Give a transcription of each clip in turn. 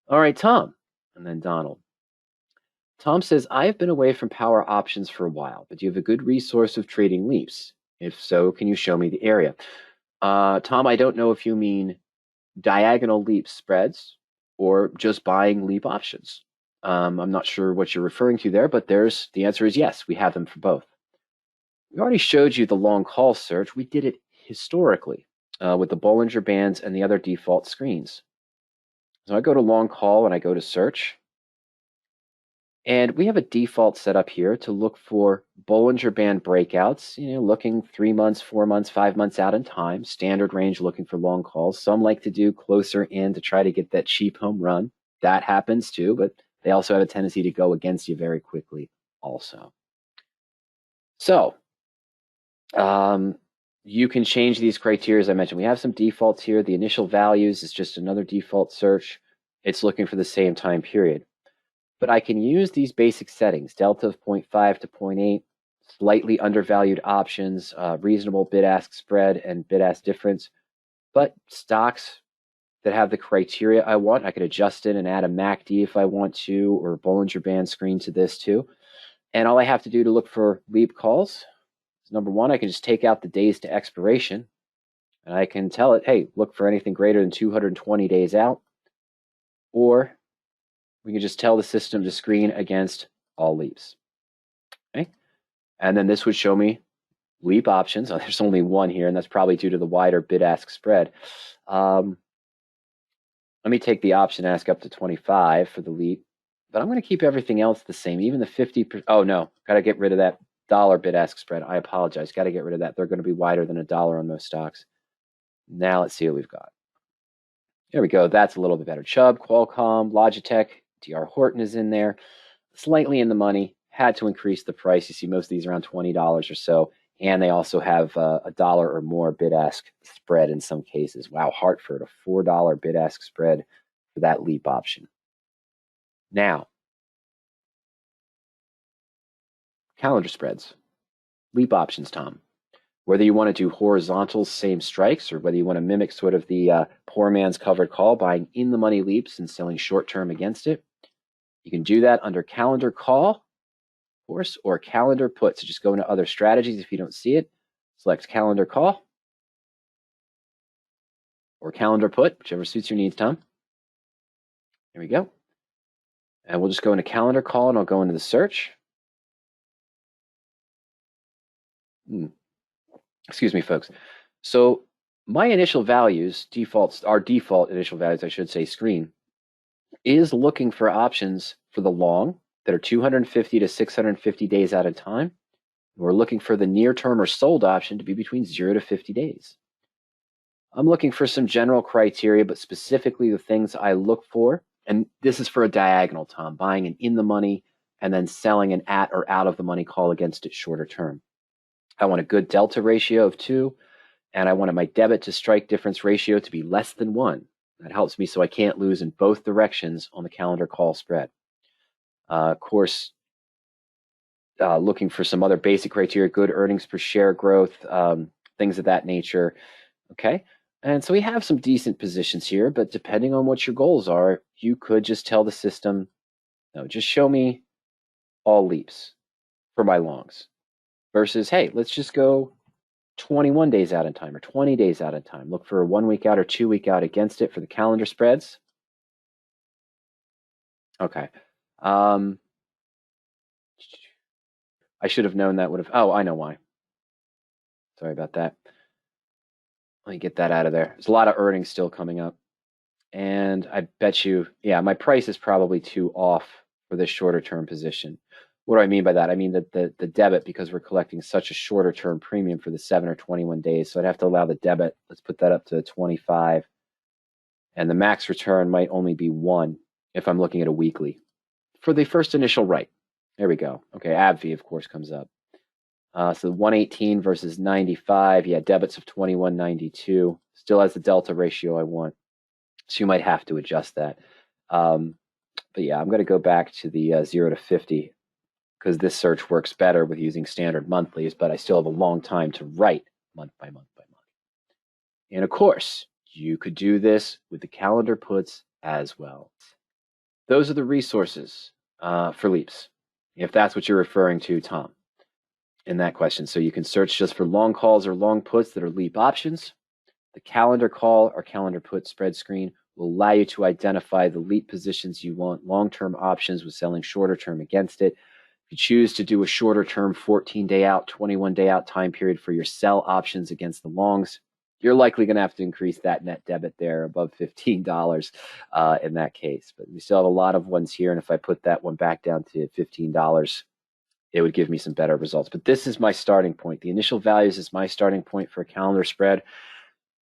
All right, Tom. And then Donald. Tom says, I have been away from Power Options for a while, but do you have a good resource of trading leaps? If so, can you show me the area? Tom, I don't know if you mean diagonal leap spreads or just buying leap options. I'm not sure what you're referring to there, but the answer is yes, we have them for both. We already showed you the long call search. We did it historically with the Bollinger Bands and the other default screens. So I go to long call and I go to search. And we have a default set up here to look for Bollinger Band breakouts, looking 3 months, 4 months, 5 months out in time, standard range looking for long calls. Some like to do closer in to try to get that cheap home run. That happens too, but they also have a tendency to go against you very quickly also. So you can change these criteria, as I mentioned. We have some defaults here. The initial values is just another default search. It's looking for the same time period. But I can use these basic settings, delta of 0.5 to 0.8, slightly undervalued options, reasonable bid-ask spread, and bid-ask difference. But stocks that have the criteria I want, I could adjust it and add a MACD if I want to, or a Bollinger Band screen to this too. And all I have to do to look for leap calls is, number one, I can just take out the days to expiration. And I can tell it, hey, look for anything greater than 220 days out. Or we can just tell the system to screen against all leaps. Okay? And then this would show me leap options. There's only one here, and that's probably due to the wider bid-ask spread. Let me take the option ask up to 25 for the leap, but I'm going to keep everything else the same, even the 50%. Oh, no, got to get rid of that dollar bid-ask spread. I apologize. Got to get rid of that. They're going to be wider than $1 on those stocks. Now let's see what we've got. There we go. That's a little bit better. Chubb, Qualcomm, Logitech, DR Horton is in there. Slightly in the money. Had to increase the price. You see most of these around $20 or so. And they also have $1 or more bid-ask spread in some cases. Wow, Hartford, a $4 bid-ask spread for that leap option. Now, calendar spreads. Leap options, Tom. Whether you want to do horizontal same strikes or whether you want to mimic sort of the poor man's covered call, buying in the money leaps and selling short term against it, you can do that under calendar call, of course, or calendar put. So just go into other strategies. If you don't see it, select calendar call or calendar put, whichever suits your needs, Tom. There we go. And we'll just go into calendar call and I'll go into the search. Excuse me, folks. So my initial values, our default initial values, I should say, screen, is looking for options for the long that are 250 to 650 days at a time. We're looking for the near term or sold option to be between 0 to 50 days. I'm looking for some general criteria, but specifically the things I look for. And this is for a diagonal, Tom, buying an in the money and then selling an at or out of the money call against it shorter term. I want a good delta ratio of 2, and I wanted my debit to strike difference ratio to be less than 1. That helps me so I can't lose in both directions on the calendar call spread. Of course, looking for some other basic criteria, good earnings per share growth, things of that nature. Okay, and so we have some decent positions here, but depending on what your goals are, you could just tell the system, no, just show me all leaps for my longs. Versus, hey, let's just go 21 days out in time or 20 days out in time. Look for a 1 week out or 2 week out against it for the calendar spreads. Okay. I should have known that would have. Oh, I know why. Sorry about that. Let me get that out of there. There's a lot of earnings still coming up. And I bet you, yeah, my price is probably too off for this shorter term position. What do I mean by that? I mean that the debit, because we're collecting such a shorter term premium for the 7 or 21 days. So I'd have to allow the debit. Let's put that up to 25. And the max return might only be 1 if I'm looking at a weekly. For the first initial right. There we go. Okay, AbbVie, of course, comes up. So 118 versus 95. Yeah, debits of 21.92. Still has the delta ratio I want. So you might have to adjust that. But yeah, I'm going to go back to the 0 to 50. Because this search works better with using standard monthlies, but I still have a long time to write month by month by month. And of course, you could do this with the calendar puts as well. those are the resources for leaps, if that's what you're referring to, Tom, in that question. So you can search just for long calls or long puts that are leap options. The calendar call or calendar put spread screen will allow you to identify the leap positions you want, long-term options with selling shorter term against it. If you choose to do a shorter term 14-day out, 21-day out time period for your sell options against the longs, you're likely going to have to increase that net debit there above $15 in that case. But we still have a lot of ones here, and if I put that one back down to $15, it would give me some better results. But this is my starting point. The initial values is my starting point for a calendar spread.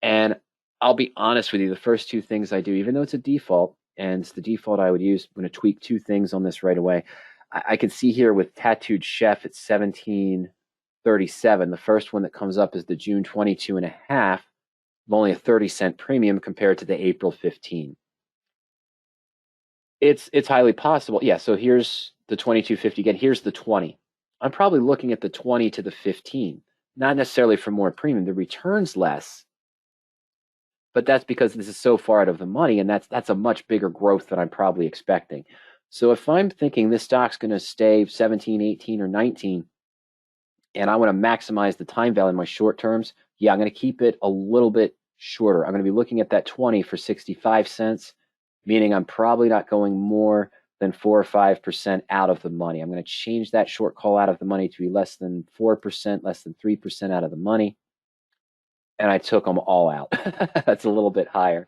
And I'll be honest with you, the first two things I do, even though it's a default, and it's the default I would use, I'm going to tweak two things on this right away. I can see here with Tattooed Chef at 1737, the first one that comes up is the June 22.5, only a 30-cent premium compared to the April 15. It's highly possible. Yeah, so here's the 22.50 again. Here's the 20. I'm probably looking at the 20 to the 15, not necessarily for more premium. The return's less, but that's because this is so far out of the money, and that's a much bigger growth than I'm probably expecting. So if I'm thinking this stock's going to stay 17, 18, or 19, and I want to maximize the time value in my short terms, yeah, I'm going to keep it a little bit shorter. I'm going to be looking at that 20 for 65 cents, meaning I'm probably not going more than 4 or 5% out of the money. I'm going to change that short call out of the money to be less than 4%, less than 3% out of the money. And I took them all out. That's a little bit higher.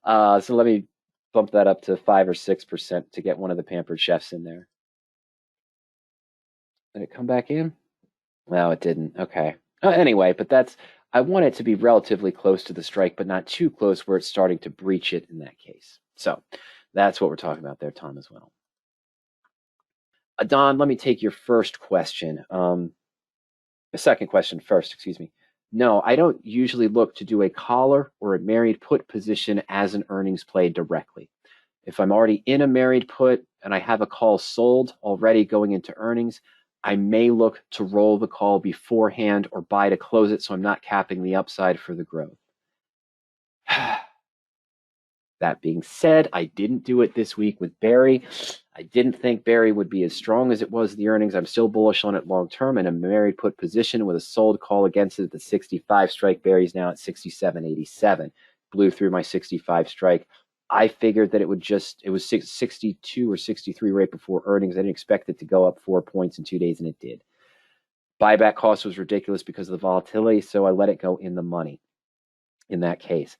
So let me bump that up to 5 or 6% to get one of the Pampered Chefs in there. Did it come back in? No, it didn't. Okay. Anyway, but I want it to be relatively close to the strike, but not too close where it's starting to breach it in that case. So that's what we're talking about there, Tom, as well. Don, let me take your first question. The second question first, excuse me. No, I don't usually look to do a collar or a married put position as an earnings play directly. If I'm already in a married put and I have a call sold already going into earnings, I may look to roll the call beforehand or buy to close it so I'm not capping the upside for the growth. That being said, I didn't do it this week with BERY. I didn't think BERY would be as strong as it was the earnings. I'm still bullish on it long term in a married put position with a sold call against it at the 65 strike. BERY's now at 67.87. Blew through my 65 strike. I figured that it was 62 or 63 right before earnings. I didn't expect it to go up 4 points in 2 days, and it did. Buyback cost was ridiculous because of the volatility, so I let it go in the money in that case.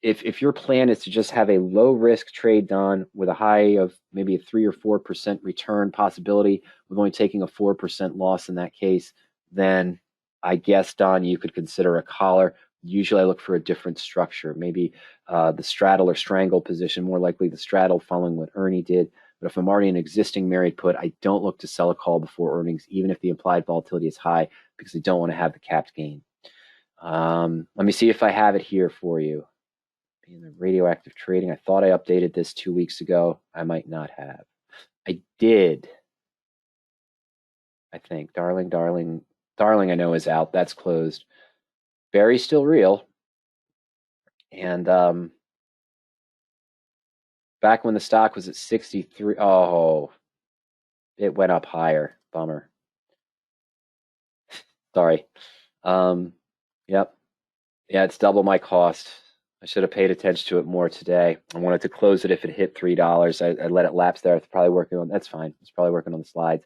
If your plan is to just have a low risk trade done with a high of maybe a 3 or 4% return possibility with only taking a 4% loss in that case, then I guess, Don, you could consider a collar. Usually I look for a different structure, maybe the straddle or strangle position, more likely the straddle following what Ernie did. But if I'm already an existing married put, I don't look to sell a call before earnings, even if the implied volatility is high, because I don't want to have the capped gain. Let me see if I have it here for you. In the radioactive trading, I thought I updated this 2 weeks ago. I might not have. I did. I think. Darling, I know is out. That's closed. BERY's still real. And back when the stock was at 63, oh, it went up higher. Bummer. Sorry. Yep. Yeah, it's double my cost. I should have paid attention to it more today. I wanted to close it if it hit $3. I let it lapse there. It's probably working on, that's fine. It's probably working on the slides.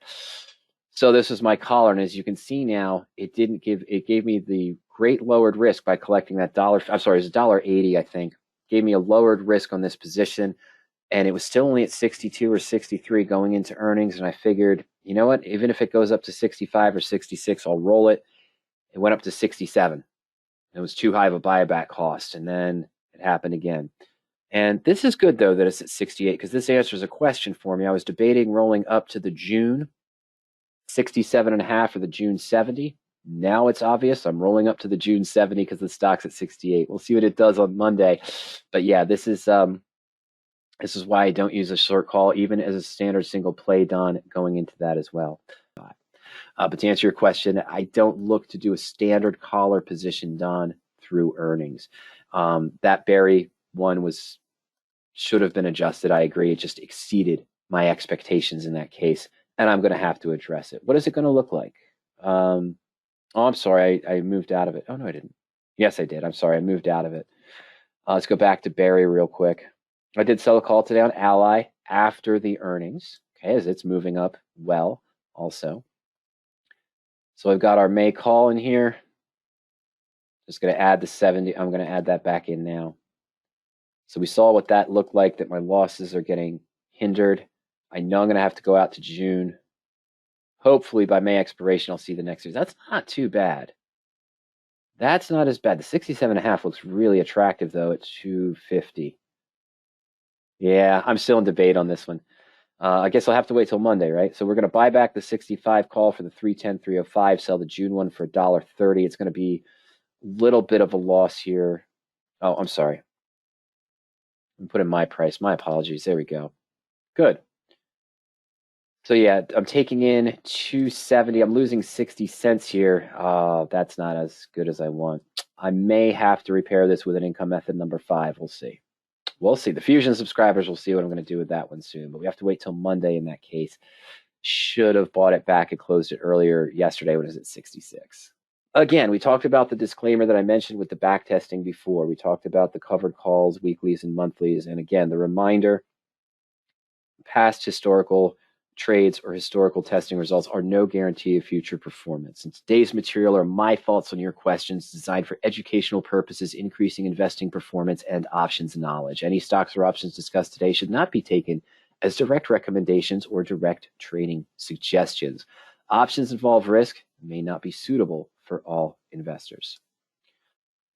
So this is my collar, and as you can see now, it gave me the great lowered risk by collecting that dollar. I'm sorry, it's $1.80, I think. Gave me a lowered risk on this position, and it was still only at 62 or 63 going into earnings, and I figured, you know what, even if it goes up to 65 or 66, I'll roll it. It went up to 67. It was too high of a buyback cost, and then it happened again. And this is good, though, that it's at 68, because this answers a question for me. I was debating rolling up to the June 67.5 or the June 70. Now it's obvious. I'm rolling up to the June 70 because the stock's at 68. We'll see what it does on Monday. But yeah, this is why I don't use a short call, even as a standard single play done going into that as well. But to answer your question, I don't look to do a standard collar position done through earnings. That BERY one was should have been adjusted. I agree. It just exceeded my expectations in that case, and I'm going to have to address it. What is it going to look like? Oh, I'm sorry. I moved out of it. Oh, no, I didn't. Yes, I did. I'm sorry. I moved out of it. Let's go back to BERY real quick. I did sell a call today on Ally after the earnings, okay, as it's moving up well also. So I've got our May call in here. Just going to add the 70. I'm going to add that back in now. So we saw what that looked like, that my losses are getting hindered. I know I'm going to have to go out to June. Hopefully by May expiration, I'll see the next series. That's not too bad. That's not as bad. The 67.5 looks really attractive, though, at 250. Yeah, I'm still in debate on this one. I guess I'll have to wait till Monday, right? So we're going to buy back the 65 call for the 310, 305, sell the June one for $1.30. It's going to be a little bit of a loss here. Oh, I'm sorry. I'm putting my price. My apologies. There we go. Good. So yeah, I'm taking in 270. I'm losing 60 cents here. That's not as good as I want. I may have to repair this with an income method number 5. We'll see. We'll see. The Fusion subscribers will see what I'm going to do with that one soon, but we have to wait till Monday in that case. Should have bought it back and closed it earlier yesterday when it was at 66. Again, we talked about the disclaimer that I mentioned with the back testing before. We talked about the covered calls, weeklies and monthlies. And again, the reminder, past historical trades or historical testing results are no guarantee of future performance. And today's material are my thoughts on your questions designed for educational purposes, increasing investing performance and options knowledge. Any stocks or options discussed today should not be taken as direct recommendations or direct trading suggestions. Options involve risk and may not be suitable for all investors.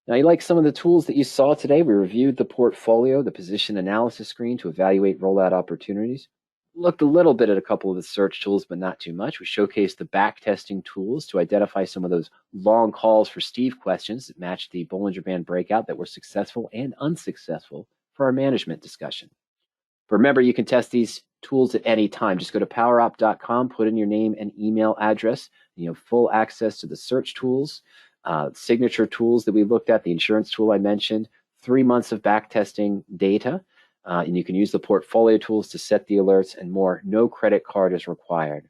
Now, you like some of the tools that you saw today? We reviewed the portfolio, the position analysis screen to evaluate rollout opportunities. Looked a little bit at a couple of the search tools, but not too much. We showcased the back testing tools to identify some of those long calls for Steve questions that matched the Bollinger Band breakout that were successful and unsuccessful for our management discussion. But remember, you can test these tools at any time. Just go to PowerOp.com, put in your name and email address. You have full access to the search tools, signature tools that we looked at, the insurance tool I mentioned, 3 months of back testing data. And you can use the portfolio tools to set the alerts and more. No credit card is required.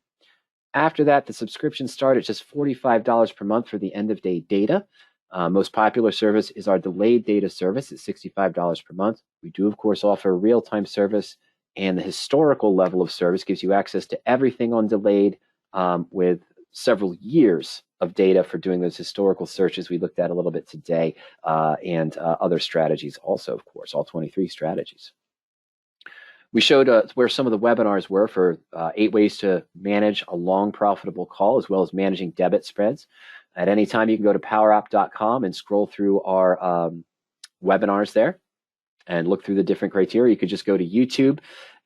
After that, the subscriptions start at just $45 per month for the end of day data. Most popular service is our delayed data service at $65 per month. We do, of course, offer real-time service, and the historical level of service gives you access to everything on delayed with several years of data for doing those historical searches we looked at a little bit today, and other strategies also, of course, all 23 strategies. We showed where some of the webinars were for 8 ways to manage a long profitable call, as well as managing debit spreads. At any time, you can go to PowerOp.com and scroll through our webinars there and look through the different criteria. You could just go to YouTube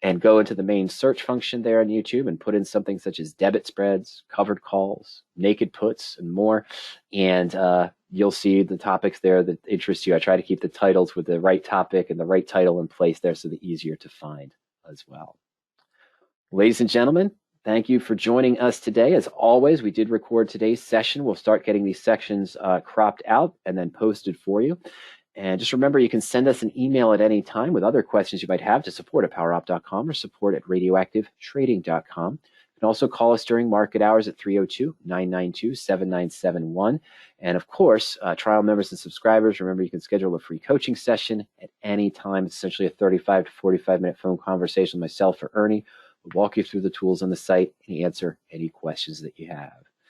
and go into the main search function there on YouTube and put in something such as debit spreads, covered calls, naked puts, and more. And you'll see the topics there that interest you. I try to keep the titles with the right topic and the right title in place there so they're easier to find as well. Ladies and gentlemen, thank you for joining us today. As always, we did record today's session. We'll start getting these sections cropped out and then posted for you. And just remember, you can send us an email at any time with other questions you might have to support@powerop.com or support@radioactivetrading.com. You can also call us during market hours at 302-992-7971. And of course, trial members and subscribers, remember you can schedule a free coaching session at any time. It's essentially a 35 to 45-minute phone conversation with myself or Ernie. We'll walk you through the tools on the site and answer any questions that you have.